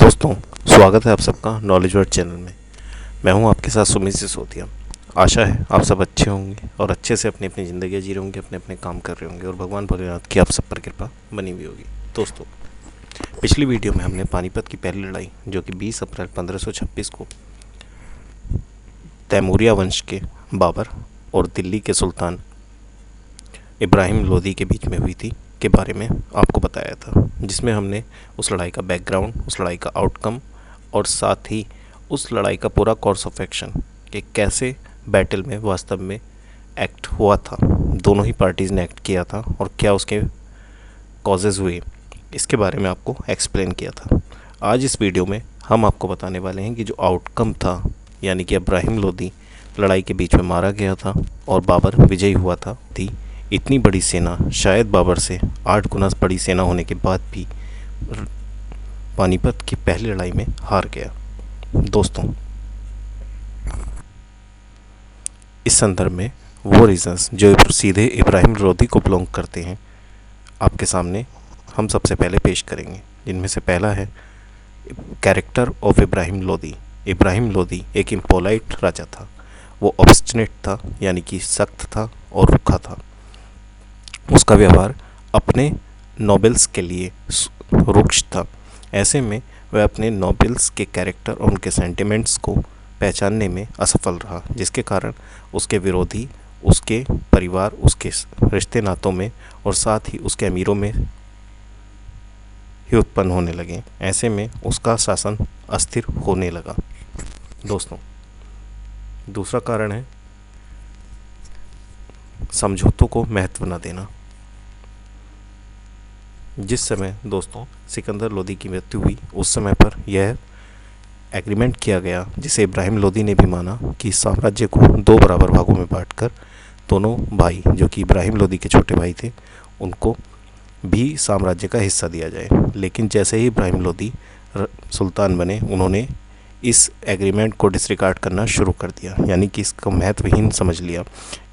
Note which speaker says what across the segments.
Speaker 1: दोस्तों, स्वागत है आप सबका नॉलेज वर्ड चैनल में। मैं हूं आपके साथ सुमित सिसोदिया। आशा है आप सब अच्छे होंगे और अच्छे से अपनी अपनी ज़िंदगी जी रहे होंगे, अपने अपने काम कर रहे होंगे और भगवान भोलेनाथ की आप सब पर कृपा बनी हुई होगी। दोस्तों, पिछली वीडियो में हमने पानीपत की पहली लड़ाई जो कि 20 अप्रैल 1526 को तैमूरिया वंश के बाबर और दिल्ली के सुल्तान इब्राहिम लोदी के बीच में हुई थी के बारे में आपको बताया था, जिसमें हमने उस लड़ाई का बैकग्राउंड, उस लड़ाई का आउटकम और साथ ही उस लड़ाई का पूरा कोर्स ऑफ एक्शन कि कैसे बैटल में वास्तव में एक्ट हुआ था, दोनों ही पार्टीज़ ने एक्ट किया था और क्या उसके कॉजेज़ हुए, इसके बारे में आपको एक्सप्लेन किया था। आज इस वीडियो में हम आपको बताने वाले हैं कि जो आउटकम था, यानी कि इब्राहिम लोदी लड़ाई के बीच में मारा गया था और बाबर विजयी हुआ था। इतनी बड़ी सेना, शायद बाबर से 8 गुना बड़ी सेना होने के बाद भी पानीपत की पहली लड़ाई में हार गया। दोस्तों, इस संदर्भ में वो रीज़न्स जो सीधे इब्राहिम लोदी को बिलोंग करते हैं आपके सामने हम सबसे पहले पेश करेंगे, जिनमें से पहला है कैरेक्टर ऑफ इब्राहिम लोदी। इब्राहिम लोदी एक इम्पोलाइट राजा था। वो ऑब्स्टिनेट था, यानी कि सख्त था और रुखा था। उसका व्यवहार अपने नोबल्स के लिए रुक्ष था। ऐसे में वह अपने नोबल्स के कैरेक्टर और उनके सेंटिमेंट्स को पहचानने में असफल रहा, जिसके कारण उसके विरोधी उसके परिवार, उसके रिश्ते नातों में और साथ ही उसके अमीरों में ही उत्पन्न होने लगे। ऐसे में उसका शासन अस्थिर होने लगा। दोस्तों, दूसरा कारण है समझौतों को महत्व न देना। जिस समय दोस्तों सिकंदर लोदी की मृत्यु हुई, उस समय पर यह एग्रीमेंट किया गया, जिसे इब्राहिम लोदी ने भी माना, कि साम्राज्य को 2 बराबर भागों में बांटकर दोनों भाई जो कि इब्राहिम लोदी के छोटे भाई थे, उनको भी साम्राज्य का हिस्सा दिया जाए। लेकिन जैसे ही इब्राहिम लोदी सुल्तान बने, उन्होंने इस एग्रीमेंट को डिसरिगार्ड करना शुरू कर दिया, यानी कि इसका महत्वहीन समझ लिया।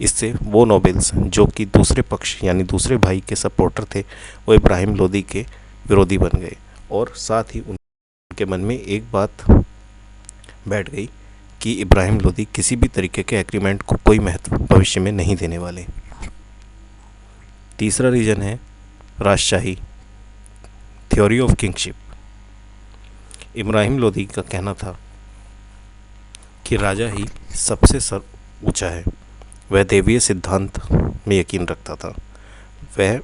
Speaker 1: इससे वो नोबल्स जो कि दूसरे पक्ष यानी दूसरे भाई के सपोर्टर थे, वो इब्राहिम लोदी के विरोधी बन गए और साथ ही उनके मन में एक बात बैठ गई कि इब्राहिम लोदी किसी भी तरीके के एग्रीमेंट को कोई महत्व भविष्य में नहीं देने वाले। तीसरा रीज़न है राजशाही, theory of kingship. Ibrahim Lodi का कहना था कि राजा ही सबसे ऊंचा है। वह देवीय सिद्धांत में यकीन रखता था। वह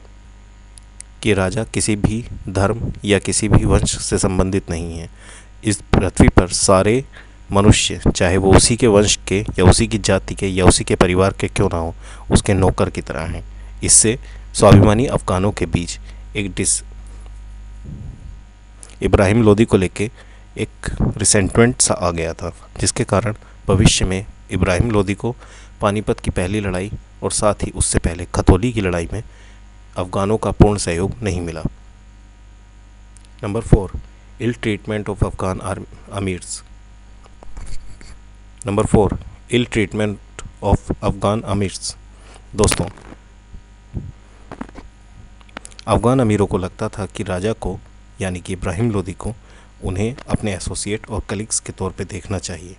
Speaker 1: कि राजा किसी भी धर्म या किसी भी वंश से संबंधित नहीं है। इस पृथ्वी पर सारे मनुष्य, चाहे वो उसी के वंश के या उसी की जाति के या उसी के परिवार के क्यों ना हो, उसके नौकर की तरह हैं। इससे स्वाभिमानी अफगानों के बीच एक इब्राहिम लोदी को लेके एक रिसेंटमेंट सा आ गया था, जिसके कारण भविष्य में इब्राहिम लोदी को पानीपत की पहली लड़ाई और साथ ही उससे पहले खतौली की लड़ाई में अफगानों का पूर्ण सहयोग नहीं मिला। Number 4, ill treatment of Afghan amirs. Number 4, ill treatment of Afghan amirs. दोस्तों, अफगान अमीरों को लगता था कि राजा को, यानी कि इब्राहिम लोदी को, उन्हें अपने एसोसिएट और कलीग्स के तौर पे देखना चाहिए।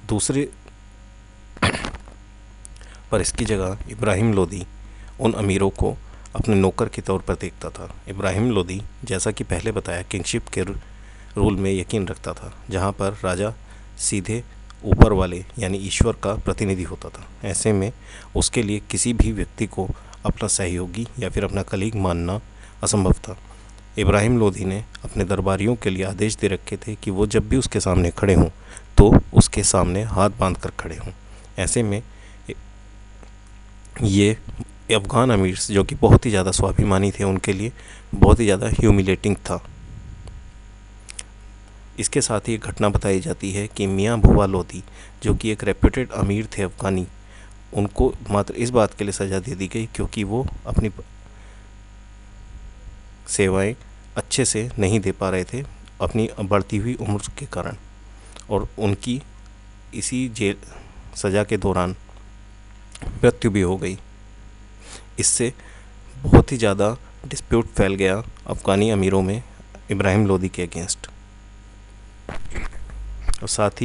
Speaker 1: दूसरे पर इसकी जगह इब्राहिम लोदी उन अमीरों को अपने नौकर के तौर पर देखता था। इब्राहिम लोदी, जैसा कि पहले बताया, किंगशिप के रूल में यकीन रखता था, जहां पर राजा सीधे ऊपर वाले यानी ईश्वर का प्रतिनिधि होता था। ऐसे में उसके लिए किसी भी व्यक्ति को अपना सहयोगी या फिर अपना कलीग मानना असंभव था। इब्राहिम लोदी ने अपने दरबारियों के लिए आदेश दे रखे थे कि वो जब भी उसके सामने खड़े हों तो उसके सामने हाथ बांध कर खड़े हों। ऐसे में ये अफगान अमीर जो कि बहुत ही ज़्यादा स्वाभिमानी थे, उनके लिए बहुत ही ज़्यादा ह्यूमिलेटिंग था। इसके साथ ही एक घटना बताई जाती है कि मियाँ भुवा लोदी, जो कि एक रेप्यूटेड अमीर थे अफगानी, उनको मात्र इस बात के लिए सज़ा दे दी गई क्योंकि वो अपनी सेवाएं अच्छे से नहीं दे पा रहे थे अपनी बढ़ती हुई उम्र के कारण, और उनकी इसी जेल सज़ा के दौरान मृत्यु भी हो गई। इससे बहुत ही ज़्यादा डिस्प्यूट फैल गया अफ़गानी अमीरों में इब्राहिम लोदी के अगेंस्ट। और साथ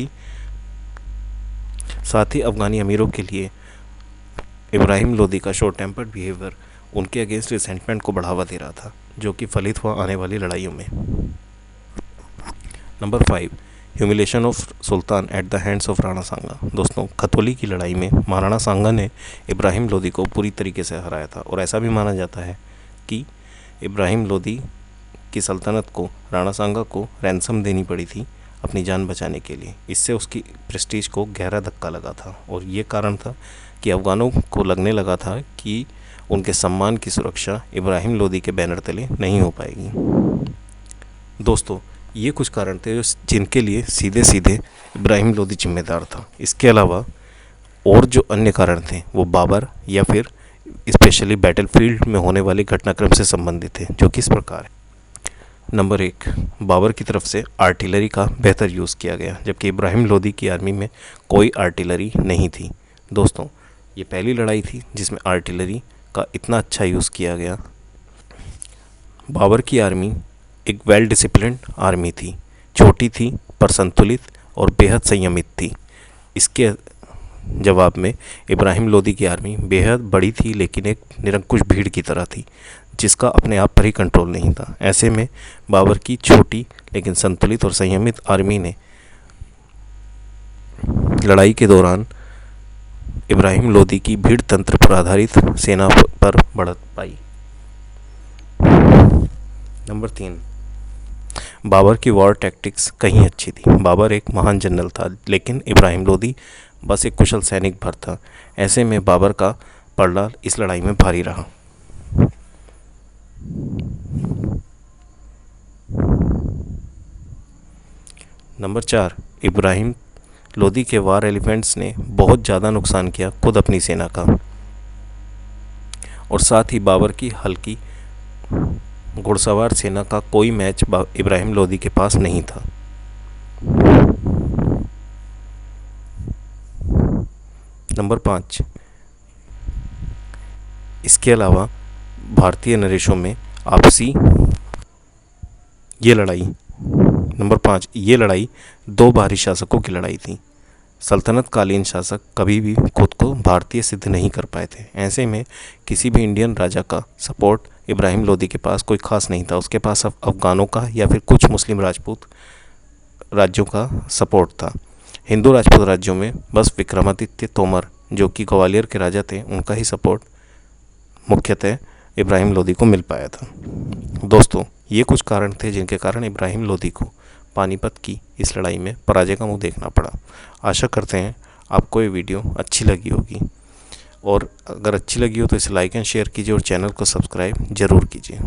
Speaker 1: ही अफ़गानी अमीरों के लिए इब्राहिम लोदी का शॉर्ट टेम्पर्ड बिहेवियर उनके अगेंस्ट रिसेंटमेंट को बढ़ावा दे रहा था, जो कि फलित हुआ आने वाली लड़ाइयों में। Number 5, humiliation of sultan at the hands of Rana Sanga. दोस्तों, खतौली की लड़ाई में महाराणा सांगा ने इब्राहिम लोदी को पूरी तरीके से हराया था, और ऐसा भी माना जाता है कि इब्राहिम लोदी की सल्तनत को राणा सांगा को रैंसम देनी पड़ी थी अपनी जान बचाने के लिए। इससे उसकी प्रेस्टीज को गहरा धक्का लगा था, और ये कारण था कि अफ़गानों को लगने लगा था कि उनके सम्मान की सुरक्षा इब्राहिम लोदी के बैनर तले नहीं हो पाएगी। दोस्तों, ये कुछ कारण थे जिनके लिए सीधे सीधे इब्राहिम लोदी जिम्मेदार था। इसके अलावा और जो अन्य कारण थे वो बाबर या फिर स्पेशली बैटलफील्ड में होने वाले घटनाक्रम से संबंधित थे, जो कि इस प्रकार है। नंबर 1, बाबर की तरफ से आर्टिलरी का बेहतर यूज़ किया गया, जबकि इब्राहिम लोदी की आर्मी में कोई आर्टिलरी नहीं थी। दोस्तों, ये पहली लड़ाई थी जिसमें आर्टिलरी का इतना अच्छा यूज़ किया गया। बाबर की आर्मी एक वेल डिसिप्लिन्ड आर्मी थी, छोटी थी पर संतुलित और बेहद संयमित थी। इसके जवाब में इब्राहिम लोदी की आर्मी बेहद बड़ी थी, लेकिन एक निरंकुश भीड़ की तरह थी जिसका अपने आप पर ही कंट्रोल नहीं था। ऐसे में बाबर की छोटी लेकिन संतुलित और संयमित आर्मी ने लड़ाई के दौरान इब्राहिम लोदी की भीड़ तंत्र पर आधारित सेना पर बढ़त पाई। नंबर 3, बाबर की वॉर टैक्टिक्स कहीं अच्छी थी। बाबर एक महान जनरल था, लेकिन इब्राहिम लोदी बस एक कुशल सैनिक भर था। ऐसे में बाबर का पलड़ा इस लड़ाई में भारी रहा। नंबर 4, इब्राहिम लोदी के वार एलिफेंट्स ने बहुत ज़्यादा नुकसान किया खुद अपनी सेना का, और साथ ही बाबर की हल्की घुड़सवार सेना का कोई मैच इब्राहिम लोदी के पास नहीं था। नंबर 5, इसके अलावा भारतीय नरेशों में आपसी ये लड़ाई 2 बाहरी शासकों की लड़ाई थी। सल्तनतकालीन शासक कभी भी खुद को भारतीय सिद्ध नहीं कर पाए थे। ऐसे में किसी भी इंडियन राजा का सपोर्ट इब्राहिम लोदी के पास कोई खास नहीं था। उसके पास अफ़गानों का या फिर कुछ मुस्लिम राजपूत राज्यों का सपोर्ट था। हिंदू राजपूत राज्यों में बस विक्रमादित्य तोमर, जो कि ग्वालियर के राजा थे, उनका ही सपोर्ट मुख्यतः इब्राहिम लोदी को मिल पाया था। दोस्तों, ये कुछ कारण थे जिनके कारण इब्राहिम लोदी को पानीपत की इस लड़ाई में पराजय का मुंह देखना पड़ा। आशा करते हैं आपको ये वीडियो अच्छी लगी होगी, और अगर अच्छी लगी हो तो इसे लाइक एंड शेयर कीजिए और चैनल को सब्सक्राइब ज़रूर कीजिए।